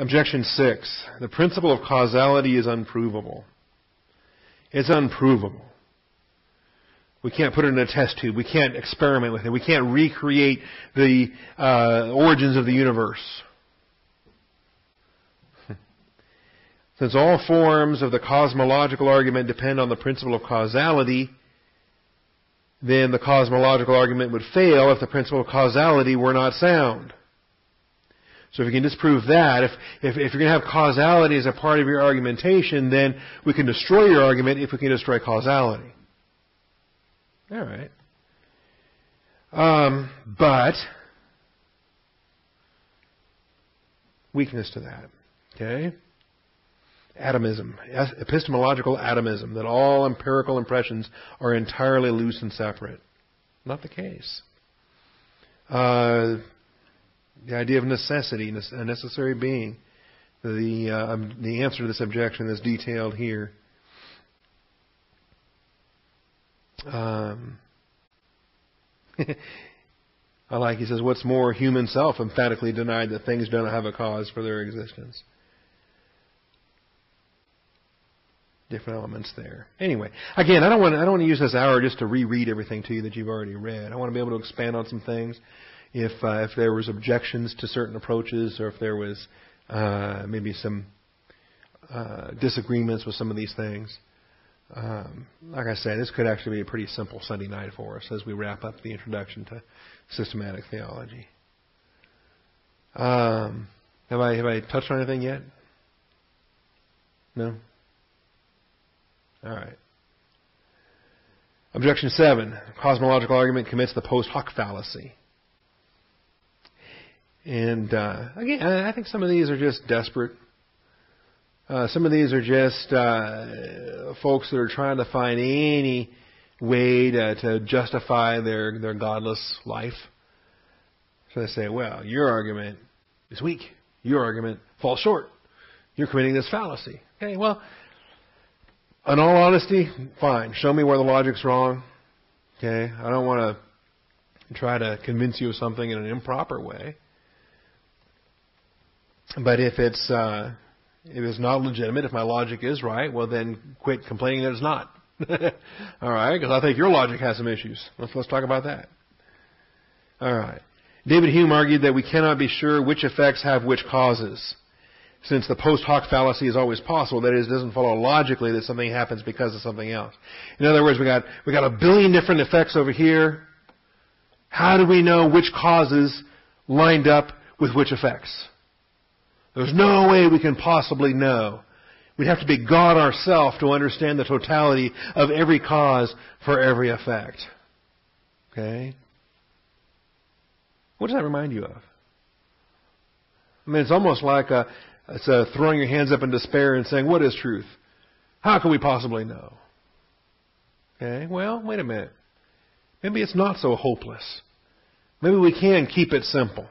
Objection 6. The principle of causality is unprovable. It's unprovable. We can't put it in a test tube. We can't experiment with it. We can't recreate the origins of the universe. Since all forms of the cosmological argument depend on the principle of causality, then the cosmological argument would fail if the principle of causality were not sound. So if you can disprove that, if you're going to have causality as a part of your argumentation, then we can destroy your argument if we can destroy causality. All right. But weakness to that. Okay? Atomism. Epistemological atomism. That all empirical impressions are entirely loose and separate. Not the case. The idea of necessity, a necessary being. The answer to this objection is detailed here. I like, he says, what's more, human self emphatically denied that things don't have a cause for their existence. Different elements there. Anyway, again, I don't want to use this hour just to reread everything to you that you've already read. I want to be able to expand on some things. If there was objections to certain approaches, or if there was maybe some disagreements with some of these things. Like I said, this could actually be a pretty simple Sunday night for us as we wrap up the introduction to systematic theology. Have I touched on anything yet? No? All right. Objection 7. Cosmological argument commits the post hoc fallacy. And again, I think some of these are just desperate. Some of these are just folks that are trying to find any way to justify their godless life. So they say, well, your argument is weak. Your argument falls short. You're committing this fallacy. Okay, well, in all honesty, fine. Show me where the logic's wrong. Okay, I don't want to try to convince you of something in an improper way. But if it's not legitimate, if my logic is right, well then quit complaining that it's not. All right, because I think your logic has some issues. Let's talk about that. All right. David Hume argued that we cannot be sure which effects have which causes, since the post hoc fallacy is always possible. That is, it doesn't follow logically that something happens because of something else. In other words, we got a billion different effects over here. How do we know which causes lined up with which effects? There's no way we can possibly know. We'd have to be God ourselves to understand the totality of every cause for every effect. Okay? What does that remind you of? I mean, it's almost like throwing your hands up in despair and saying, what is truth? How can we possibly know? Okay, well, wait a minute. Maybe it's not so hopeless. Maybe we can keep it simple.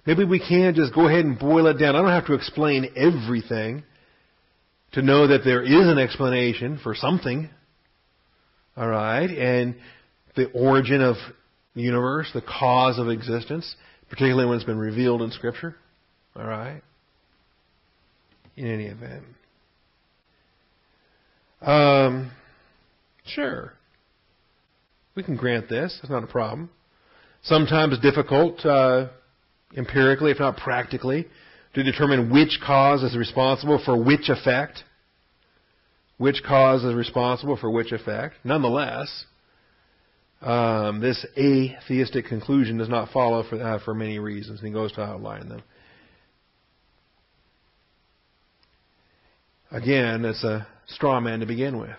Maybe we can just go ahead and boil it down. I don't have to explain everything to know that there is an explanation for something. All right? And the origin of the universe, the cause of existence, particularly when it's been revealed in Scripture. All right? In any event. Sure. We can grant this. It's not a problem. Sometimes difficult empirically, if not practically, to determine which cause is responsible for which effect. Which cause is responsible for which effect. Nonetheless, this atheistic conclusion does not follow for many reasons, and he goes to outline them. Again, it's a straw man to begin with.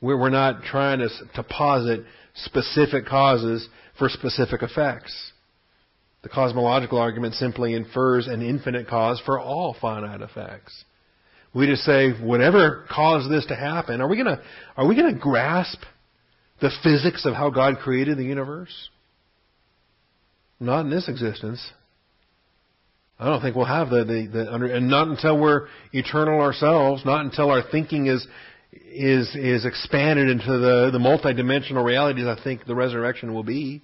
We're not trying to posit specific causes for specific effects. The cosmological argument simply infers an infinite cause for all finite effects. We just say, whatever caused this to happen, are we going to grasp the physics of how God created the universe? Not in this existence. I don't think we'll have and not until we're eternal ourselves, not until our thinking is expanded into the multidimensional realities I think the resurrection will be.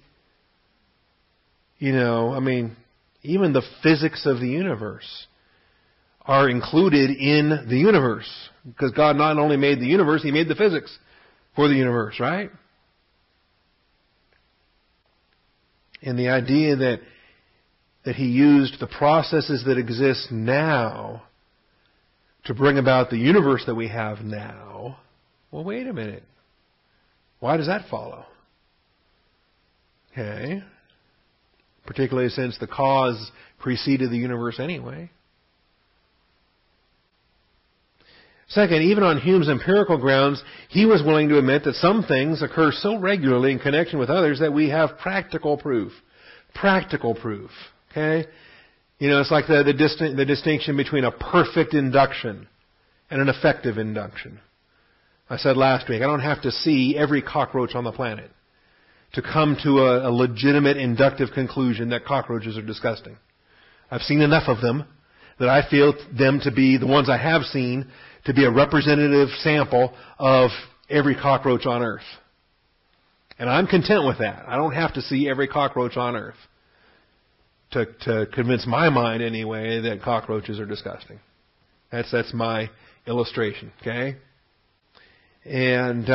You know, I mean, even the physics of the universe are included in the universe. Because God not only made the universe, He made the physics for the universe, right? And the idea that He used the processes that exist now to bring about the universe that we have now, well, wait a minute. Why does that follow? Okay. Particularly since the cause preceded the universe anyway. Second, even on Hume's empirical grounds, he was willing to admit that some things occur so regularly in connection with others that we have practical proof. Practical proof. Okay? You know, it's like the distinction between a perfect induction and an effective induction. I said last week, I don't have to see every cockroach on the planet to come to a legitimate inductive conclusion that cockroaches are disgusting. I've seen enough of them that I feel them to be, the ones I have seen, to be a representative sample of every cockroach on earth. And I'm content with that. I don't have to see every cockroach on earth to convince my mind anyway that cockroaches are disgusting. That's my illustration, okay? And,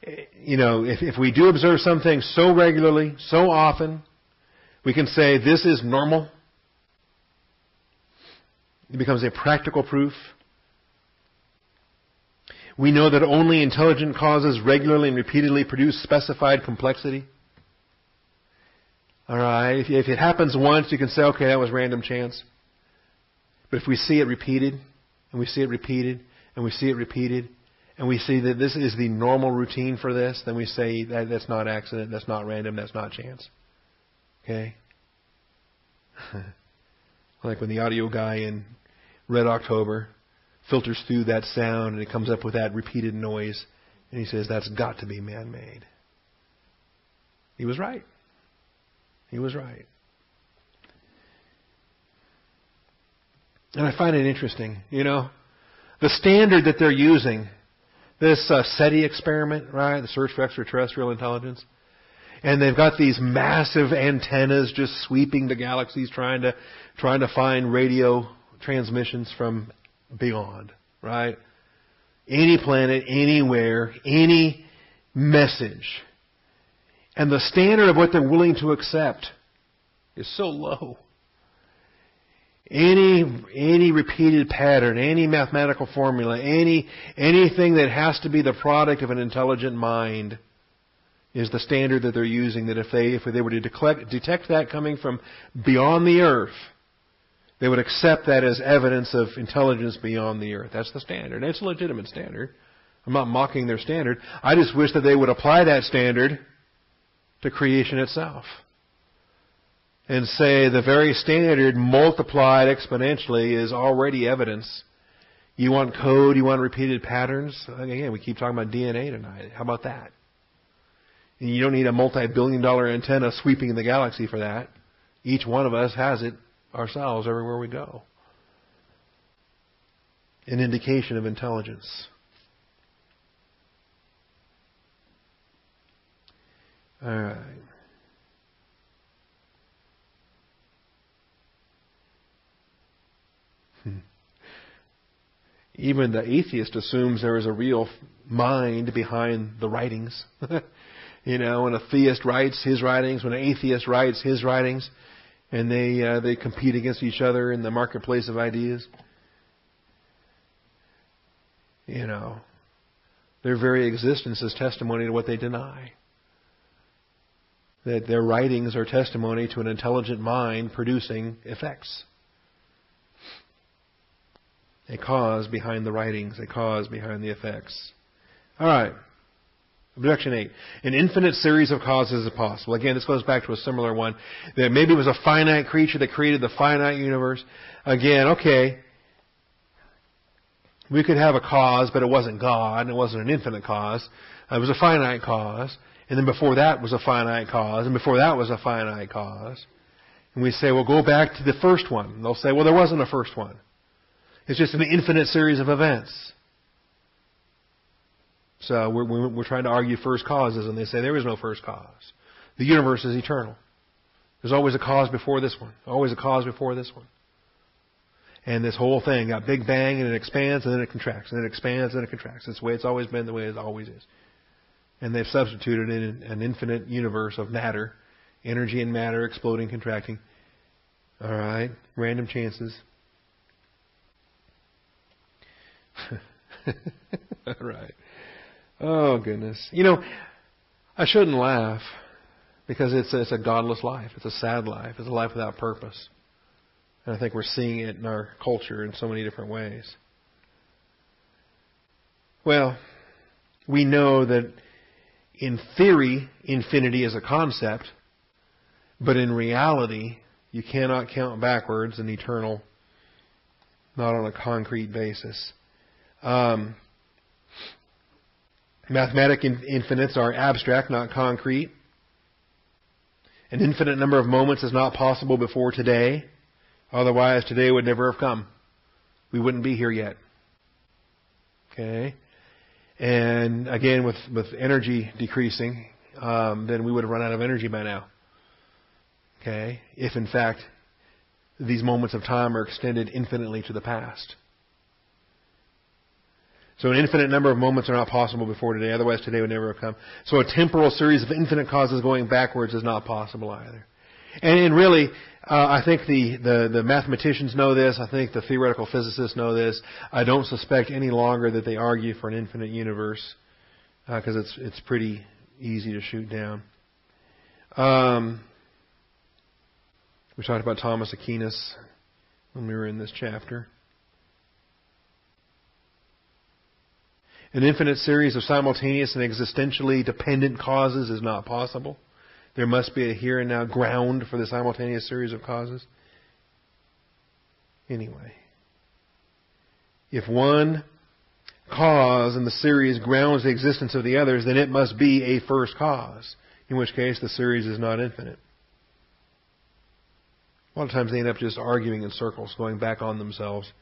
if we do observe some things so regularly, so often, we can say this is normal. It becomes a practical proof. We know that only intelligent causes regularly and repeatedly produce specified complexity. All right. If it happens once, you can say, okay, that was random chance. But if we see it repeated, and we see it repeated, and we see it repeated, and we see that this is the normal routine for this, then we say that's not accident, that's not random, that's not chance. Okay? Like when the audio guy in Red October filters through that sound and it comes up with that repeated noise, and he says that's got to be man-made. He was right. He was right. And I find it interesting, the standard that they're using, this SETI experiment, right, the search for extraterrestrial intelligence, and they've got these massive antennas just sweeping the galaxies, trying to find radio transmissions from beyond, right? Any planet, anywhere, any message. And the standard of what they're willing to accept is so low. Any repeated pattern, any mathematical formula, anything that has to be the product of an intelligent mind is the standard that they're using, that if they were to detect that coming from beyond the earth, they would accept that as evidence of intelligence beyond the earth. That's the standard. And it's a legitimate standard. I'm not mocking their standard. I just wish that they would apply that standard to creation itself. And say the very standard multiplied exponentially is already evidence. You want code, you want repeated patterns. Again, we keep talking about DNA tonight. How about that? And you don't need a multi-billion-dollar antenna sweeping the galaxy for that. Each one of us has it ourselves everywhere we go. An indication of intelligence. All right. Even the atheist assumes there is a real mind behind the writings. When a theist writes his writings, when an atheist writes his writings, and they compete against each other in the marketplace of ideas. Their very existence is testimony to what they deny. That their writings are testimony to an intelligent mind producing effects. A cause behind the writings, a cause behind the effects. All right. Objection 8. An infinite series of causes is possible. Again, this goes back to a similar one. That maybe it was a finite creature that created the finite universe. Again, okay. We could have a cause, but it wasn't God, and it wasn't an infinite cause. It was a finite cause. And then before that was a finite cause, and before that was a finite cause. And we say, well, go back to the first one. And they'll say, well, there wasn't a first one. It's just an infinite series of events. So we're trying to argue first causes, and they say there is no first cause. The universe is eternal. There's always a cause before this one. Always a cause before this one. And this whole thing got Big Bang, and it expands, and then it contracts, and then it expands, and it contracts. That's the way it's always been, the way it always is. And they've substituted in an infinite universe of matter, energy and matter exploding, contracting. All right, random chances. All right. Oh, goodness. You know, I shouldn't laugh because it's a godless life. It's a sad life. It's a life without purpose. And I think we're seeing it in our culture in so many different ways. Well, we know that in theory, infinity is a concept, but in reality, you cannot count backwards in eternal, not on a concrete basis. Mathematic infinites are abstract, not concrete. An infinite number of moments is not possible before today. Otherwise, today would never have come. We wouldn't be here yet. Okay? And again, with energy decreasing, then we would have run out of energy by now. Okay? If in fact, these moments of time are extended infinitely to the past. So an infinite number of moments are not possible before today. Otherwise, today would never have come. So a temporal series of infinite causes going backwards is not possible either. And really, I think the mathematicians know this. I think the theoretical physicists know this. I don't suspect any longer that they argue for an infinite universe because it's pretty easy to shoot down. We talked about Thomas Aquinas when we were in this chapter. An infinite series of simultaneous and existentially dependent causes is not possible. There must be a here and now ground for the simultaneous series of causes. Anyway, if one cause in the series grounds the existence of the others, then it must be a first cause, in which case the series is not infinite. A lot of times they end up just arguing in circles, going back on themselves.